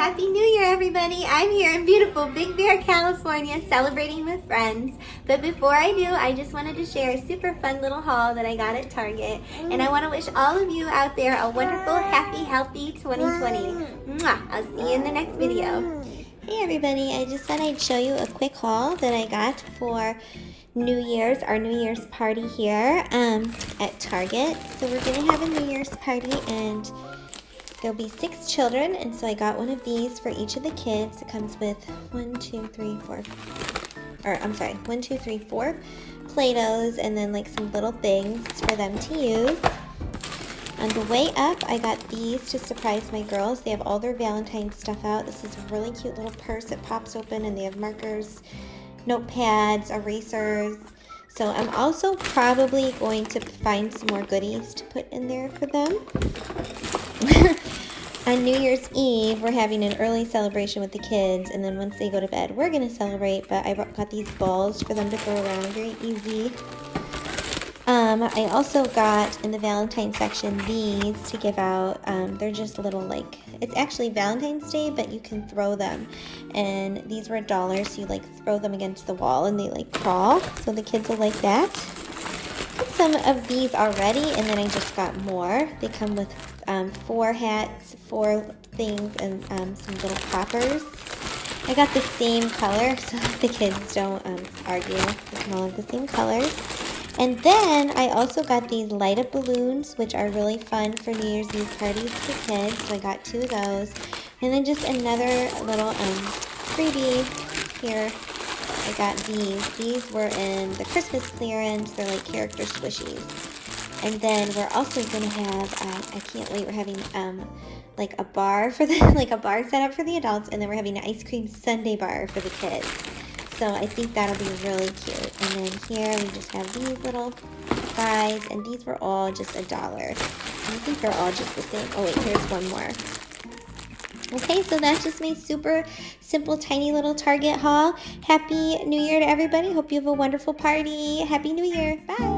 Happy New Year, everybody. I'm here in beautiful Big Bear, California, celebrating with friends. But before I do, I just wanted to share a super fun little haul that I got at Target. And I want to wish all of you out there a wonderful, happy, healthy 2020. Mwah! I'll see you in the next video. Hey, everybody. I just thought I'd show you a quick haul that I got for New Year's, our New Year's party here at Target. So we're going to have a New Year's party, and there'll be 6 children, and so I got one of these for each of the kids. It comes with 4 Play-Dohs, and then like some little things for them to use. On the way up, I got these to surprise my girls. They have all their Valentine stuff out. This is a really cute little purse that pops open, and they have markers, notepads, erasers. So I'm also probably going to find some more goodies to put in there for them. On New Year's Eve, we're having an early celebration with the kids, and then once they go to bed, we're going to celebrate, but I got these balls for them to throw around, very easy. I also got, in the Valentine section, these to give out. They're just little, like, it's actually Valentine's Day, but you can throw them, and these were $1, so you, like, throw them against the wall, and they, like, crawl, so the kids will like that. Got some of these already, and then I just got more. They come with 4 hats, 4 things, and some little poppers. I got the same color so that the kids don't argue. They can all have the same colors. And then I also got these light up balloons, which are really fun for New Year's Eve parties for kids. So I got 2 of those. And then just another little freebie here. I got these. These were in the Christmas clearance. They're like character squishies. And then we're also gonna have, I can't wait, we're having like a bar for the, like a bar set up for the adults, and then we're having an ice cream sundae bar for the kids. So I think that'll be really cute. And then here we just have these little guys, and these were all just $1. I think they're all just the same. Oh wait, here's one more. Okay, so that's just my super simple, tiny little Target haul. Happy New Year to everybody. Hope you have a wonderful party. Happy New Year. Bye.